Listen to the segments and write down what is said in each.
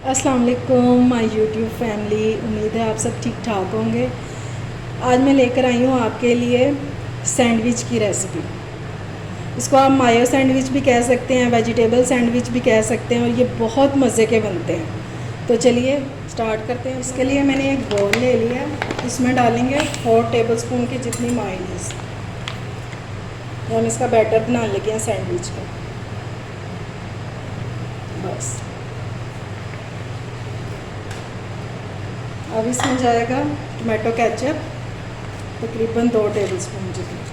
अस्सलाम वालेकुम my YouTube family. उम्मीद है आप सब ठीक ठाक होंगे। आज मैं लेकर आई हूँ आपके लिए सैंडविच की रेसिपी। इसको आप मायो सैंडविच भी कह सकते हैं, वेजिटेबल सैंडविच भी कह सकते हैं, और ये बहुत मज़े के बनते हैं। तो चलिए स्टार्ट करते हैं। इसके लिए मैंने एक बोल ले लिया, इसमें डालेंगे 4 टेबलस्पून की जितनी मायोनीज़। हम इसका बैटर बनाने लगे हैं सैंडविच का। बस अब इसमें जाएगा टमाटो केचप, तकरीबन 2 टेबलस्पून जितना।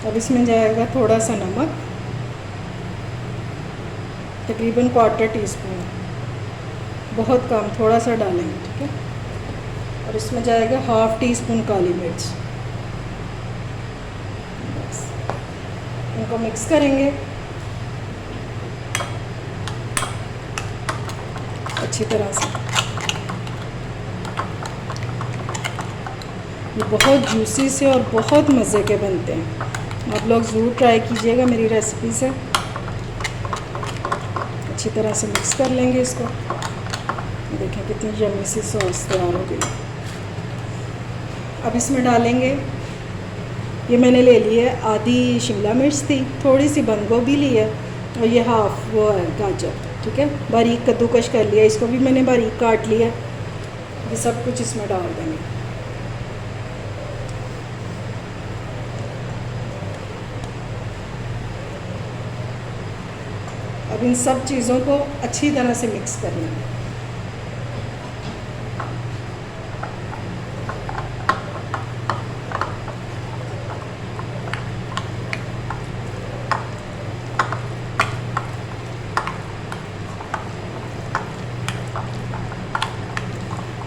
अब इसमें जाएगा थोड़ा सा नमक, तकरीबन 1/4 टीस्पून, बहुत कम, थोड़ा सा डालेंगे, ठीक है। और इसमें जाएगा 1/2 टीस्पून काली मिर्च। बस इनको मिक्स करेंगे अच्छी तरह से। ये बहुत जूसी से और बहुत मज़े के बनते हैं। आप लोग ज़रूर ट्राई कीजिएगा मेरी रेसिपी से। अच्छी तरह से मिक्स कर लेंगे इसको। देखें कितनी यम्मी सी सॉस तैयार हो गई। अब इसमें डालेंगे, ये मैंने ले ली है आधी शिमला मिर्च थी, थोड़ी सी बंद गोभी ली है, और ये हाफ वो है गाजर, ठीक है। बारीक कद्दूकश कर लिया, इसको भी मैंने बारीक काट लिया। ये सब कुछ इसमें डाल देंगे। अब इन सब चीज़ों को अच्छी तरह से मिक्स कर लेंगे।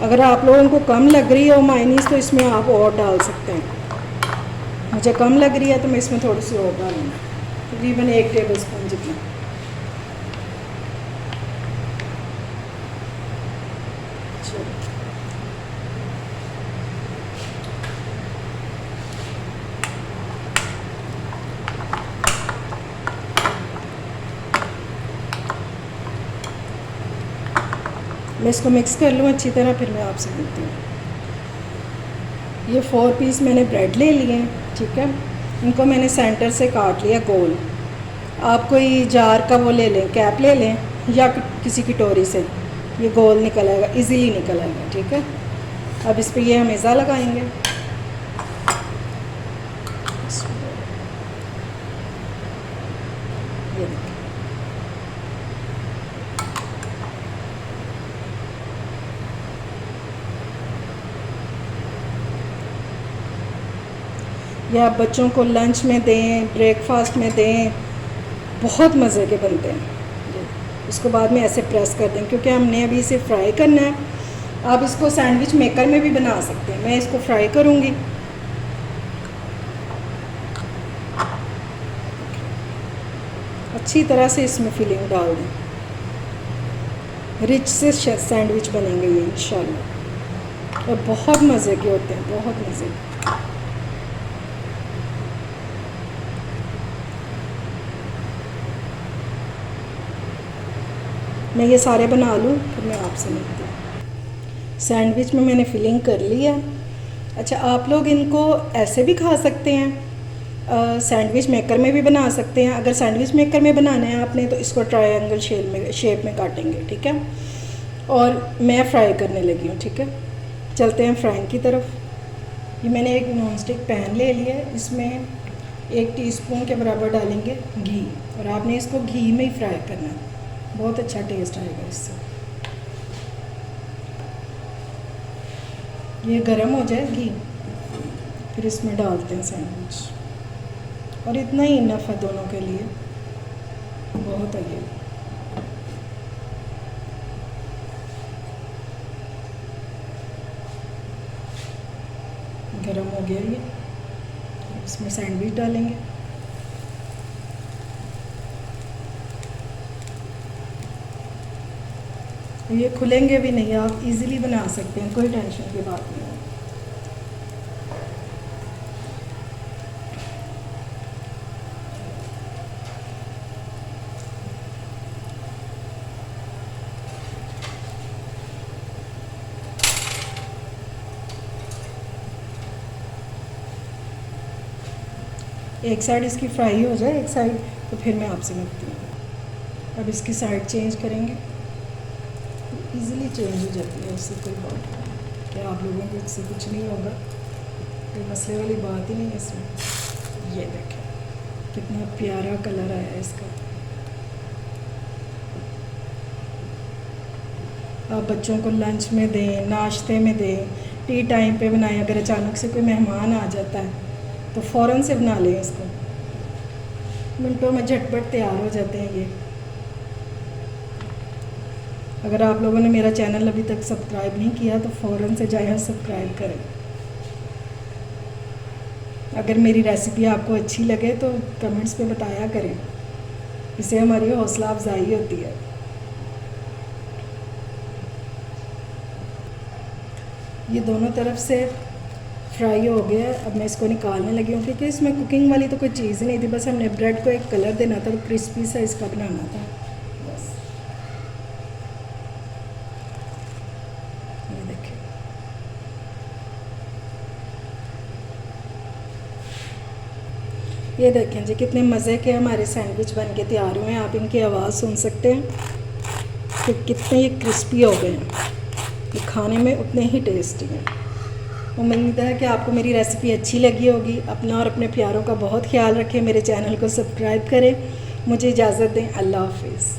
अगर आप लोगों को कम लग रही है मायोनीज़ तो इसमें आप और डाल सकते हैं। मुझे कम लग रही है तो मैं इसमें थोड़ी सी और डालूँगी, तकरीबन 1 टेबलस्पून जितना। मैं इसको मिक्स कर लूँ अच्छी तरह, फिर मैं आपसे मिलती हूँ। ये 4 पीस मैंने ब्रेड ले लिए हैं, ठीक है। इनको मैंने सेंटर से काट लिया गोल। आप कोई जार का वो ले लें, कैप ले लें, या किसी कटोरी से ये गोल निकल आएगा, इजीली निकल आएगा, ठीक है। अब इस पर ये हम इज़ा लगाएंगे। ये देखिए, ये आप बच्चों को लंच में दें, ब्रेकफास्ट में दें, बहुत मज़े के बनते हैं। इसको बाद में ऐसे प्रेस कर दें, क्योंकि हमने अभी इसे फ्राई करना है। आप इसको सैंडविच मेकर में भी बना सकते हैं। मैं इसको फ्राई करूँगी। अच्छी तरह से इसमें फिलिंग डाल दें। रिच से सैंडविच बनेंगे ये इंशाल्लाह, और बहुत मज़े के होते हैं, बहुत मज़े के। मैं ये सारे बना लूँ फिर मैं आपसे मिलती हूँ। सैंडविच में मैंने फिलिंग कर ली है। अच्छा, आप लोग इनको ऐसे भी खा सकते हैं, सैंडविच मेकर में भी बना सकते हैं। अगर सैंडविच मेकर में बनाना है आपने तो इसको ट्रायंगल शेप में काटेंगे, ठीक है। और मैं फ्राई करने लगी हूँ, ठीक है। चलते हैं फ्राइंग की तरफ। ये मैंने एक नॉन स्टिक पैन ले लिया है, इसमें 1 टीस्पून के बराबर डालेंगे घी, और आपने इसको घी में ही फ्राई करना है। बहुत अच्छा टेस्ट आएगा इससे। ये गरम हो जाए घी, फिर इसमें डालते हैं सैंडविच, और इतना ही इनफ है दोनों के लिए, बहुत है ये। गरम हो गया ये, इसमें सैंडविच डालेंगे। ये खुलेंगे भी नहीं, आप इजीली बना सकते हैं, कोई टेंशन की बात नहीं है। एक साइड इसकी फ्राई हो जाए, एक साइड, तो फिर मैं आपसे मिलती हूँ। अब इसकी साइड चेंज करेंगे, इजीली चेंज हो जाती है, उससे कोई बात नहीं कि आप लोगों को इससे कुछ नहीं होगा, कोई मसले वाली बात ही नहीं है इसमें। ये देखें कितना प्यारा कलर आया है इसका। आप बच्चों को लंच में दें, नाश्ते में दें, टी टाइम पे बनाएं। अगर अचानक से कोई मेहमान आ जाता है तो फ़ौरन से बना लें इसको, मिनटों में झटपट तैयार हो जाते हैं ये। अगर आप लोगों ने मेरा चैनल अभी तक सब्सक्राइब नहीं किया तो फ़ौरन से जाएं सब्सक्राइब करें। अगर मेरी रेसिपी आपको अच्छी लगे तो कमेंट्स पे बताया करें, इससे हमारी हौसला अफजाई होती है। ये दोनों तरफ से फ्राई हो गया, अब मैं इसको निकालने लगी हूँ क्योंकि इसमें कुकिंग वाली तो कोई चीज़ नहीं थी, बस हमने ब्रेड को एक कलर देना था और क्रिस्पी सा इसका बनाना था बस। ये देखिए, ये देखें जी कितने मज़े के हमारे सैंडविच बन के तैयार हुए हैं। आप इनकी आवाज़ सुन सकते हैं कि कितने ये क्रिस्पी हो गए हैं, ये खाने में उतने ही टेस्टी हैं। उम्मीद है कि आपको मेरी रेसिपी अच्छी लगी होगी। अपना और अपने प्यारों का बहुत ख्याल रखें, मेरे चैनल को सब्सक्राइब करें। मुझे इजाज़त दें, अल्लाह हाफिज़।